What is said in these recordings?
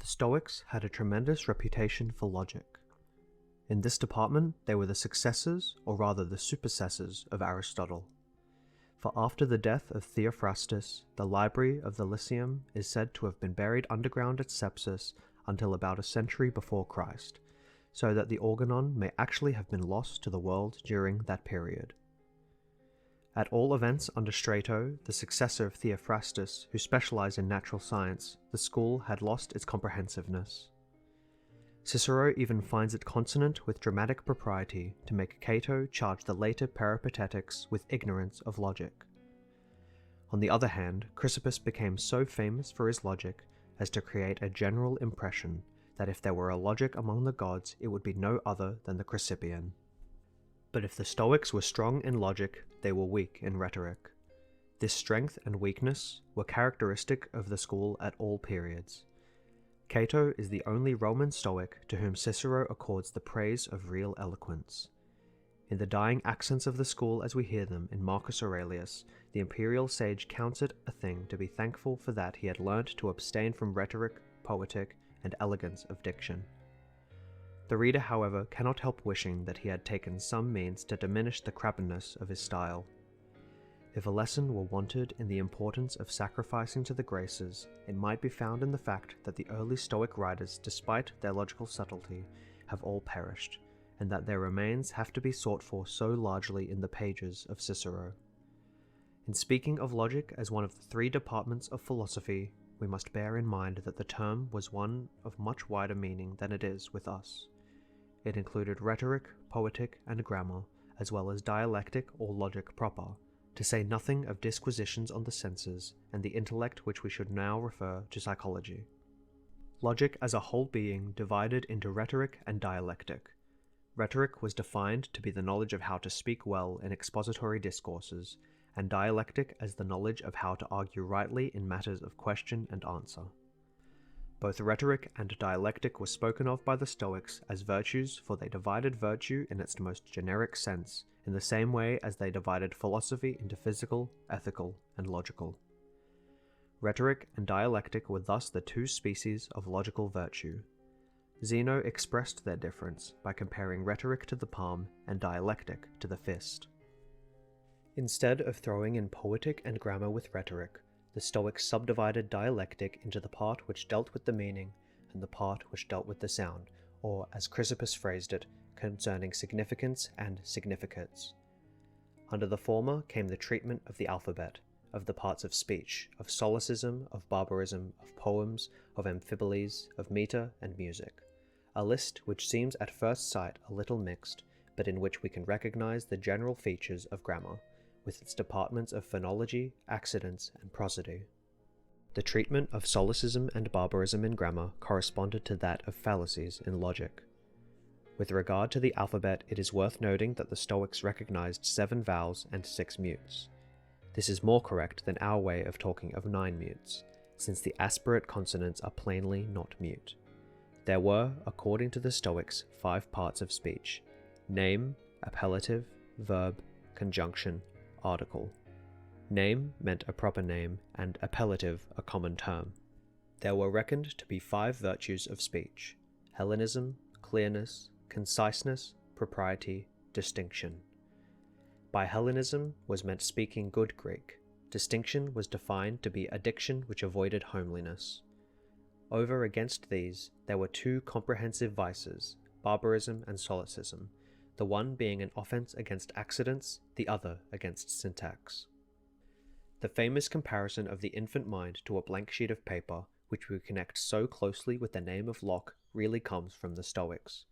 Stoics had a tremendous reputation for logic. In this department, they were the successors, or rather the supersessors, of Aristotle. For after the death of Theophrastus, the library of the Lyceum is said to have been buried underground at Sepsis until about a century before Christ, so that the Organon may actually have been lost to the world during that period. At all events, under Strato, the successor of Theophrastus, who specialized in natural science, the school had lost its comprehensiveness. Cicero even finds it consonant with dramatic propriety to make Cato charge the later Peripatetics with ignorance of logic. On the other hand, Chrysippus became so famous for his logic as to create a general impression that if there were a logic among the gods, it would be no other than the Chrysipian. But if the Stoics were strong in logic, they were weak in rhetoric. This strength and weakness were characteristic of the school at all periods. Cato is the only Roman Stoic to whom Cicero accords the praise of real eloquence. In the dying accents of the school as we hear them in Marcus Aurelius, the imperial sage counts it a thing to be thankful for that he had learnt to abstain from rhetoric, poetic, and elegance of diction. The reader, however, cannot help wishing that he had taken some means to diminish the crabbedness of his style. If a lesson were wanted in the importance of sacrificing to the graces, it might be found in the fact that the early Stoic writers, despite their logical subtlety, have all perished, and that their remains have to be sought for so largely in the pages of Cicero. In speaking of logic as one of the three departments of philosophy, we must bear in mind that the term was one of much wider meaning than it is with us. It included rhetoric, poetic, and grammar, as well as dialectic or logic proper, to say nothing of disquisitions on the senses and the intellect, which we should now refer to psychology. Logic as a whole being divided into rhetoric and dialectic. Rhetoric was defined to be the knowledge of how to speak well in expository discourses, and dialectic as the knowledge of how to argue rightly in matters of question and answer. Both rhetoric and dialectic were spoken of by the Stoics as virtues, for they divided virtue in its most generic sense, in the same way as they divided philosophy into physical, ethical, and logical. Rhetoric and dialectic were thus the two species of logical virtue. Zeno expressed their difference by comparing rhetoric to the palm and dialectic to the fist. Instead of throwing in poetic and grammar with rhetoric, the Stoics subdivided dialectic into the part which dealt with the meaning and the part which dealt with the sound, or, as Chrysippus phrased it, concerning significance and significates. Under the former came the treatment of the alphabet, of the parts of speech, of solecism, of barbarism, of poems, of amphiboles, of metre and music, a list which seems at first sight a little mixed, but in which we can recognize the general features of grammar, with its departments of phonology, accidence, and prosody. The treatment of solecism and barbarism in grammar corresponded to that of fallacies in logic. With regard to the alphabet, it is worth noting that the Stoics recognized 7 vowels and 6 mutes. This is more correct than our way of talking of 9 mutes, since the aspirate consonants are plainly not mute. There were, according to the Stoics, 5 parts of speech: name, appellative, verb, conjunction, article. Name meant a proper name, and appellative a common term. There were reckoned to be 5 virtues of speech: Hellenism, clearness, conciseness, propriety, distinction. By Hellenism was meant speaking good Greek. Distinction was defined to be a diction which avoided homeliness. Over against these, there were 2 comprehensive vices, barbarism and solecism, the one being an offense against accidents, the other against syntax. The famous comparison of the infant mind to a blank sheet of paper, which we connect so closely with the name of Locke, really comes from the Stoics.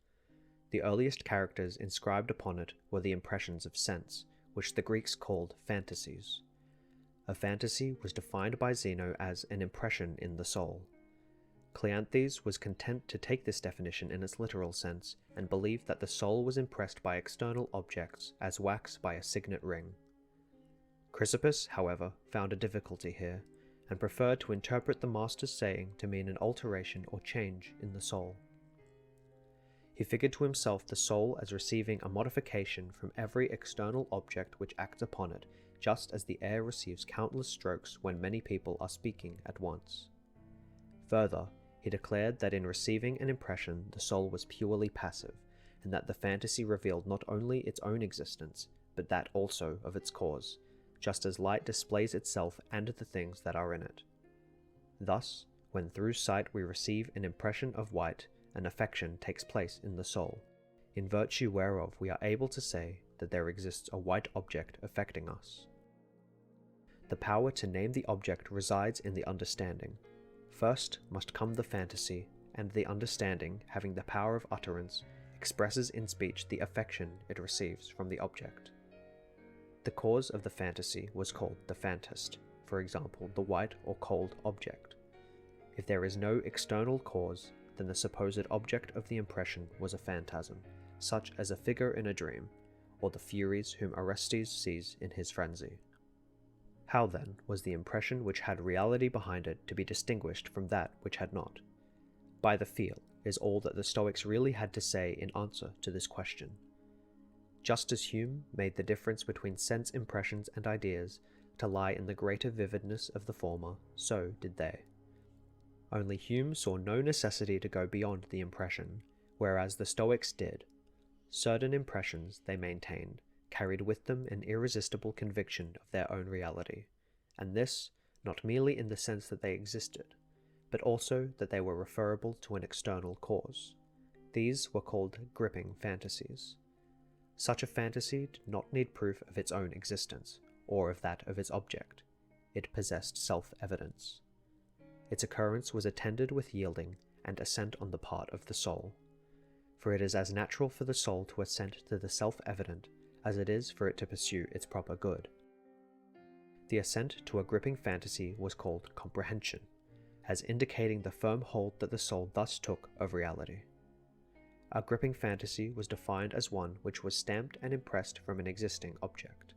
The earliest characters inscribed upon it were the impressions of sense, which the Greeks called fantasies. A fantasy was defined by Zeno as an impression in the soul. Cleanthes was content to take this definition in its literal sense, and believed that the soul was impressed by external objects as wax by a signet ring. Chrysippus, however, found a difficulty here, and preferred to interpret the master's saying to mean an alteration or change in the soul. He figured to himself the soul as receiving a modification from every external object which acts upon it, just as the air receives countless strokes when many people are speaking at once. Further, he he declared that in receiving an impression the soul was purely passive, and that the fantasy revealed not only its own existence, but that also of its cause, just as light displays itself and the things that are in it. Thus, when through sight we receive an impression of white, an affection takes place in the soul, in virtue whereof we are able to say that there exists a white object affecting us. The power to name the object resides in the understanding. First must come the fantasy, and the understanding, having the power of utterance, expresses in speech the affection it receives from the object. The cause of the fantasy was called the phantast, for example, the white or cold object. If there is no external cause, then the supposed object of the impression was a phantasm, such as a figure in a dream, or the Furies whom Orestes sees in his frenzy. How then was the impression which had reality behind it to be distinguished from that which had not? By the feel is all that the Stoics really had to say in answer to this question. Just as Hume made the difference between sense impressions and ideas to lie in the greater vividness of the former, so did they. Only Hume saw no necessity to go beyond the impression, whereas the Stoics did. Certain impressions, they maintained, carried with them an irresistible conviction of their own reality, and this not merely in the sense that they existed, but also that they were referable to an external cause. These were called gripping fantasies. Such a fantasy did not need proof of its own existence, or of that of its object. It possessed self-evidence. Its occurrence was attended with yielding and assent on the part of the soul, for it is as natural for the soul to assent to the self-evident as it is for it to pursue its proper good. The assent to a gripping fantasy was called comprehension, as indicating the firm hold that the soul thus took of reality. A gripping fantasy was defined as one which was stamped and impressed from an existing object,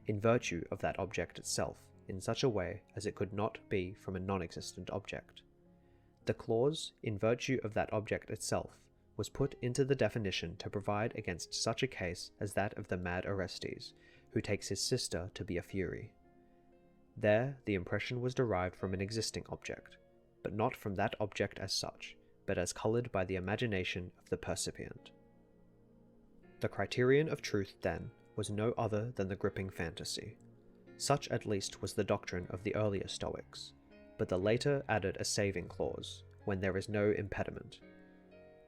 in virtue of that object itself, in such a way as it could not be from a non-existent object. The clause, in virtue of that object itself, was put into the definition to provide against such a case as that of the mad Orestes, who takes his sister to be a Fury. There the impression was derived from an existing object, but not from that object as such, but as coloured by the imagination of the percipient. The criterion of truth, then, was no other than the gripping fantasy. Such at least was the doctrine of the earlier Stoics, but the later added a saving clause, when there is no impediment.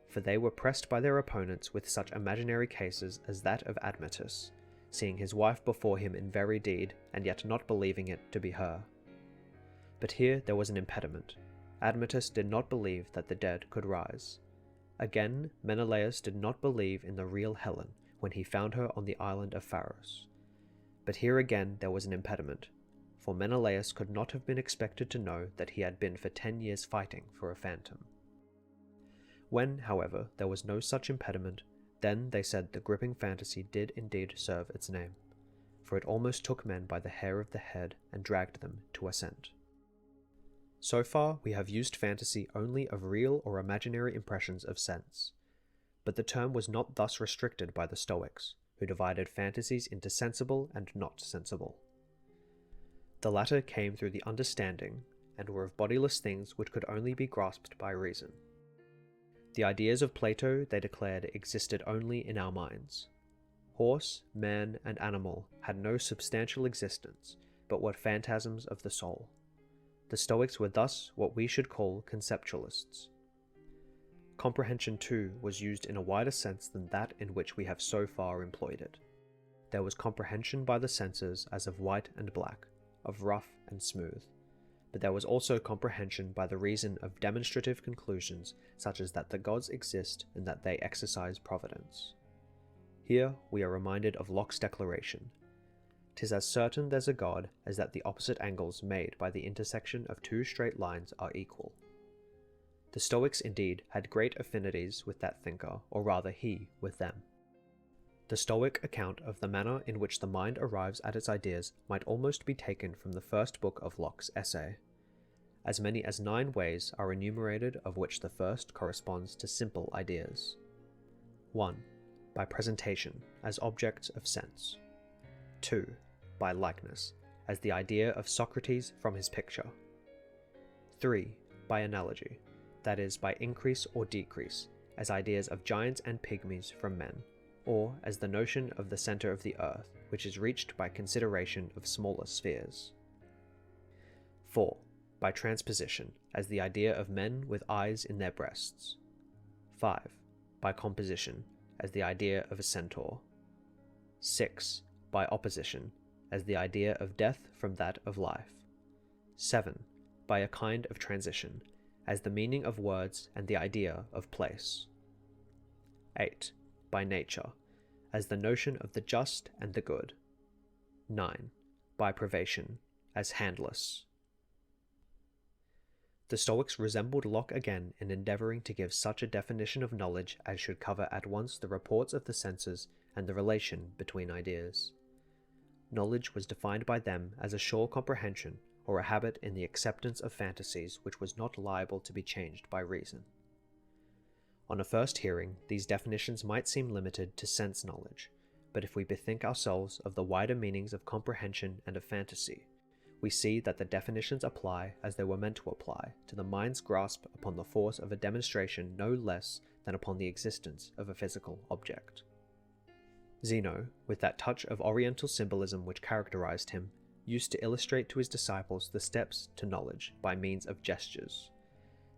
For they were pressed by their opponents with such imaginary cases as that of Admetus, seeing his wife before him in very deed, and yet not believing it to be her. But here there was an impediment. Admetus did not believe that the dead could rise. Again, Menelaus did not believe in the real Helen when he found her on the island of Pharos. But here again there was an impediment, for Menelaus could not have been expected to know that he had been for 10 years fighting for a phantom. When, however, there was no such impediment, then they said the gripping fantasy did indeed serve its name, for it almost took men by the hair of the head and dragged them to assent. So far we have used fantasy only of real or imaginary impressions of sense, but the term was not thus restricted by the Stoics, who divided fantasies into sensible and not sensible. The latter came through the understanding, and were of bodiless things which could only be grasped by reason. The ideas of Plato, they declared, existed only in our minds. Horse, man, and animal had no substantial existence, but were phantasms of the soul. The Stoics were thus what we should call conceptualists. Comprehension, too, was used in a wider sense than that in which we have so far employed it. There was comprehension by the senses as of white and black, of rough and smooth, but there was also comprehension by the reason of demonstrative conclusions such as that the gods exist and that they exercise providence. Here we are reminded of Locke's declaration: "'Tis as certain there's a god as that the opposite angles made by the intersection of two straight lines are equal." The Stoics indeed had great affinities with that thinker, or rather he with them. The Stoic account of the manner in which the mind arrives at its ideas might almost be taken from the first book of Locke's essay. As many as 9 ways are enumerated, of which the first corresponds to simple ideas. 1. By presentation, as objects of sense. 2. By likeness, as the idea of Socrates from his picture. 3. By analogy, that is, by increase or decrease, as ideas of giants and pygmies from men, or as the notion of the centre of the earth, which is reached by consideration of smaller spheres. 4. By transposition, as the idea of men with eyes in their breasts. 5. By composition, as the idea of a centaur. 6. By opposition, as the idea of death from that of life. 7. By a kind of transition, as the meaning of words and the idea of place. 8. By nature, as the notion of the just and the good. 9. By privation, as handless. The Stoics resembled Locke again in endeavouring to give such a definition of knowledge as should cover at once the reports of the senses and the relation between ideas. Knowledge was defined by them as a sure comprehension or a habit in the acceptance of fantasies which was not liable to be changed by reason. On a first hearing, these definitions might seem limited to sense knowledge, but if we bethink ourselves of the wider meanings of comprehension and of fantasy, we see that the definitions apply as they were meant to apply to the mind's grasp upon the force of a demonstration no less than upon the existence of a physical object. Zeno, with that touch of oriental symbolism which characterized him, used to illustrate to his disciples the steps to knowledge by means of gestures.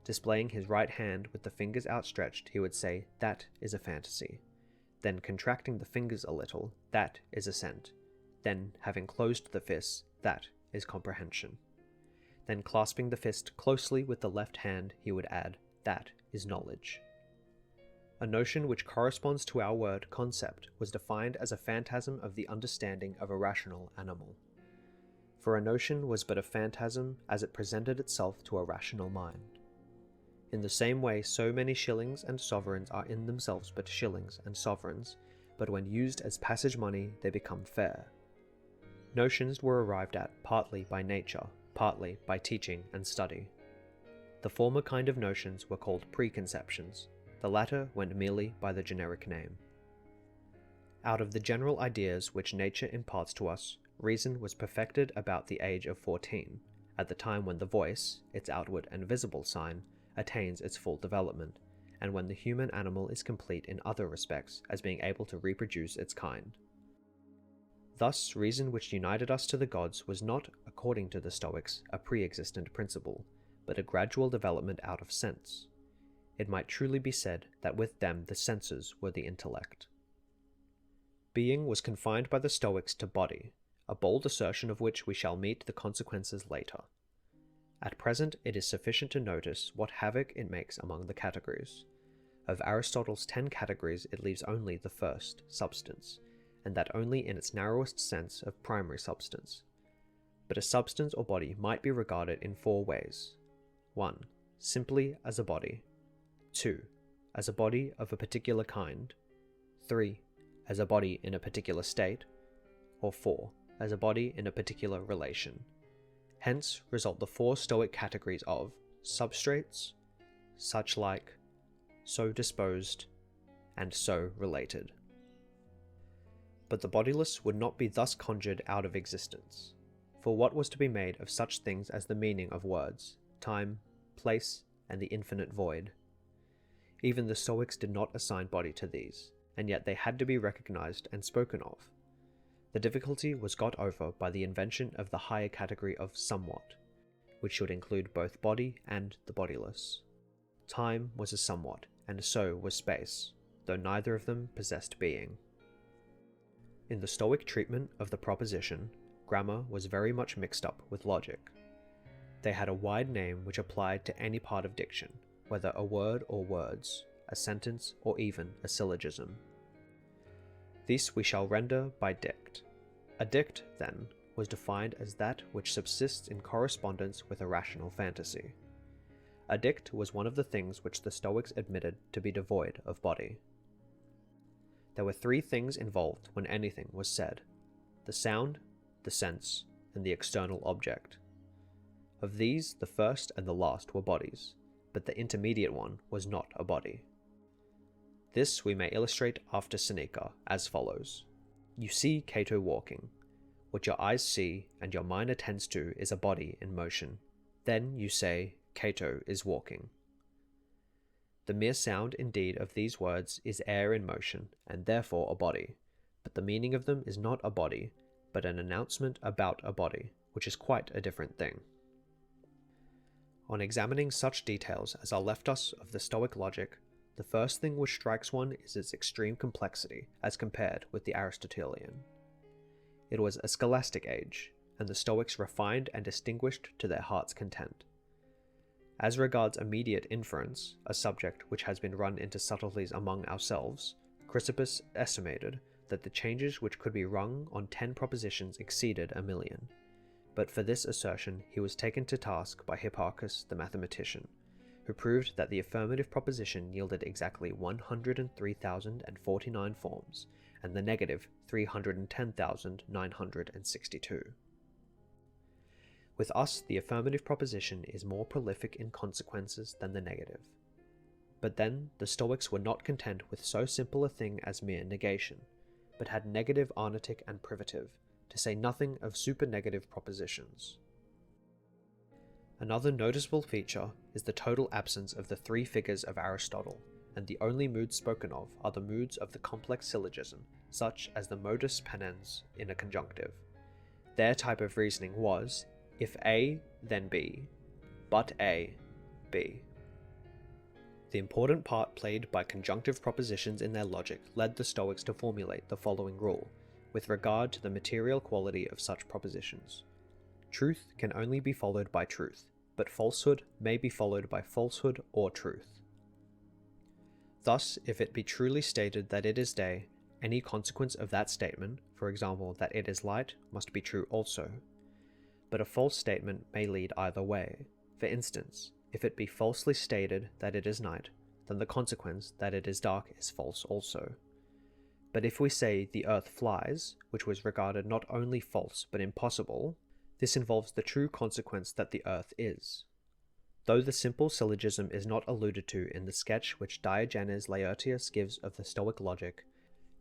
Displaying his right hand with the fingers outstretched, he would say, "That is a fantasy." Then contracting the fingers a little, "That is assent." Then, having closed the fists, "That is comprehension." Then clasping the fist closely with the left hand, he would add, "That is knowledge." A notion which corresponds to our word concept was defined as a phantasm of the understanding of a rational animal. For a notion was but a phantasm as it presented itself to a rational mind. In the same way, so many shillings and sovereigns are in themselves but shillings and sovereigns, but when used as passage money they become fair. Notions were arrived at partly by nature, partly by teaching and study. The former kind of notions were called preconceptions, the latter went merely by the generic name. Out of the general ideas which nature imparts to us, reason was perfected about the age of 14, at the time when the voice, its outward and visible sign, attains its full development, and when the human animal is complete in other respects as being able to reproduce its kind. Thus, reason which united us to the gods was not, according to the Stoics, a pre-existent principle, but a gradual development out of sense. It might truly be said that with them the senses were the intellect. Being was confined by the Stoics to body, a bold assertion of which we shall meet the consequences later. At present it is sufficient to notice what havoc it makes among the categories. Of Aristotle's 10 categories it leaves only the first, substance, and that only in its narrowest sense of primary substance. But a substance or body might be regarded in 4 ways. 1. Simply as a body. 2. As a body of a particular kind. 3. As a body in a particular state. Or 4. As a body in a particular relation. Hence result the 4 Stoic categories of substrates, such like, so disposed, and so related. But the bodiless would not be thus conjured out of existence. For what was to be made of such things as the meaning of words, time, place, and the infinite void? Even the Stoics did not assign body to these, and yet they had to be recognized and spoken of. The difficulty was got over by the invention of the higher category of somewhat, which should include both body and the bodiless. Time was a somewhat, and so was space, though neither of them possessed being. In the Stoic treatment of the proposition, grammar was very much mixed up with logic. They had a wide name which applied to any part of diction, whether a word or words, a sentence, or even a syllogism. This we shall render by dict. A dict, then, was defined as that which subsists in correspondence with a rational fantasy. A dict was one of the things which the Stoics admitted to be devoid of body. There were 3 things involved when anything was said: the sound, the sense, and the external object. Of these, the first and the last were bodies, but the intermediate one was not a body. This we may illustrate after Seneca as follows. You see Cato walking. What your eyes see and your mind attends to is a body in motion. Then you say, Cato is walking. The mere sound indeed of these words is air in motion, and therefore a body, but the meaning of them is not a body, but an announcement about a body, which is quite a different thing. On examining such details as are left us of the Stoic logic, the first thing which strikes one is its extreme complexity as compared with the Aristotelian. It was a scholastic age, and the Stoics refined and distinguished to their heart's content. As regards immediate inference, a subject which has been run into subtleties among ourselves, Chrysippus estimated that the changes which could be rung on 10 propositions exceeded 1,000,000. But for this assertion he was taken to task by Hipparchus the mathematician, who proved that the affirmative proposition yielded exactly 103,049 forms, and the negative 310,962. With us, the affirmative proposition is more prolific in consequences than the negative. But then, the Stoics were not content with so simple a thing as mere negation, but had negative, arnetic, and privative, to say nothing of supernegative propositions. Another noticeable feature is the total absence of the 3 figures of Aristotle, and the only moods spoken of are the moods of the complex syllogism, such as the modus ponens in a conjunctive. Their type of reasoning was, if A, then B, but A, B. The important part played by conjunctive propositions in their logic led the Stoics to formulate the following rule, with regard to the material quality of such propositions. Truth can only be followed by truth, but falsehood may be followed by falsehood or truth. Thus, if it be truly stated that it is day, any consequence of that statement, for example that it is light, must be true also. But a false statement may lead either way. For instance, if it be falsely stated that it is night, then the consequence that it is dark is false also. But if we say the earth flies, which was regarded not only false but impossible, this involves the true consequence that the earth is. Though the simple syllogism is not alluded to in the sketch which Diogenes Laertius gives of the Stoic logic,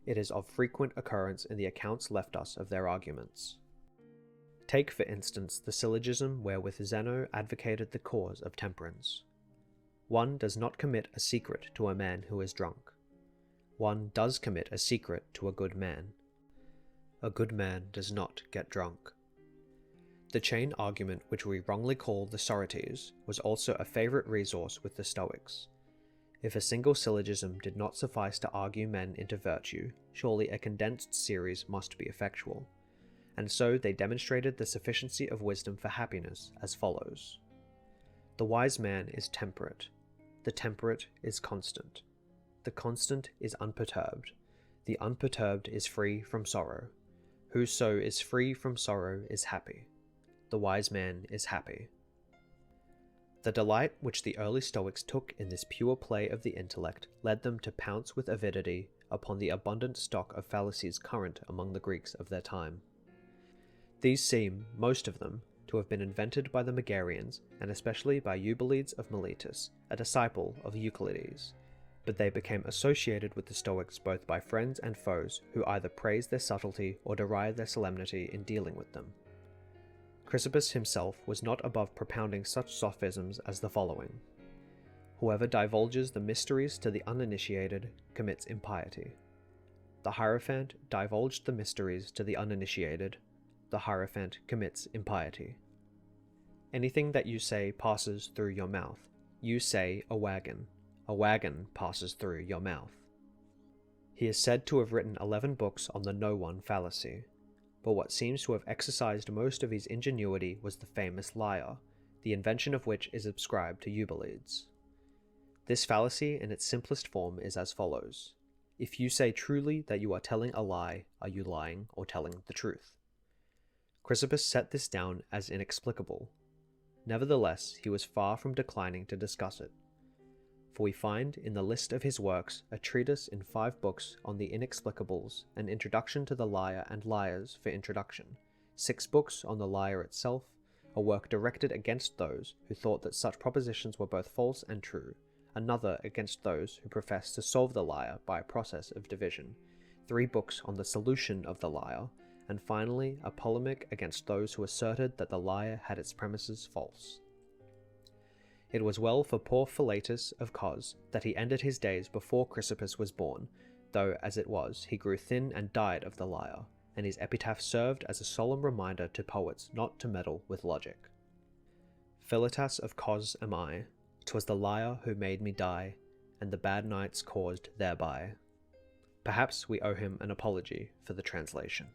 it is of frequent occurrence in the accounts left us of their arguments. Take, for instance, the syllogism wherewith Zeno advocated the cause of temperance. One does not commit a secret to a man who is drunk. One does commit a secret to a good man. A good man does not get drunk. The chain argument, which we wrongly call the Sorites, was also a favourite resource with the Stoics. If a single syllogism did not suffice to argue men into virtue, surely a condensed series must be effectual. And so they demonstrated the sufficiency of wisdom for happiness as follows. The wise man is temperate. The temperate is constant. The constant is unperturbed. The unperturbed is free from sorrow. Whoso is free from sorrow is happy. The wise man is happy. The delight which the early Stoics took in this pure play of the intellect led them to pounce with avidity upon the abundant stock of fallacies current among the Greeks of their time. These seem, most of them, to have been invented by the Megarians, and especially by Eubulides of Miletus, a disciple of Euclides, but they became associated with the Stoics both by friends and foes who either praised their subtlety or derided their solemnity in dealing with them. Chrysippus himself was not above propounding such sophisms as the following. Whoever divulges the mysteries to the uninitiated commits impiety. The Hierophant divulged the mysteries to the uninitiated. The Hierophant commits impiety. Anything that you say passes through your mouth. You say a wagon. A wagon passes through your mouth. He is said to have written 11 books on the no one fallacy, but what seems to have exercised most of his ingenuity was the famous liar, the invention of which is ascribed to Eubulides. This fallacy in its simplest form is as follows. If you say truly that you are telling a lie, are you lying or telling the truth? Chrysippus set this down as inexplicable. Nevertheless, he was far from declining to discuss it. For we find in the list of his works a treatise in 5 books on the inexplicables, an introduction to the liar and liars for introduction, 6 books on the liar itself, a work directed against those who thought that such propositions were both false and true, another against those who professed to solve the liar by a process of division, 3 books on the solution of the liar, and finally a polemic against those who asserted that the liar had its premises false. It was well for poor Philetus of Cos that he ended his days before Chrysippus was born, though, as it was, he grew thin and died of the lyre, and his epitaph served as a solemn reminder to poets not to meddle with logic. Philetas of Cos am I, 'twas the lyre who made me die, and the bad nights caused thereby. Perhaps we owe him an apology for the translation.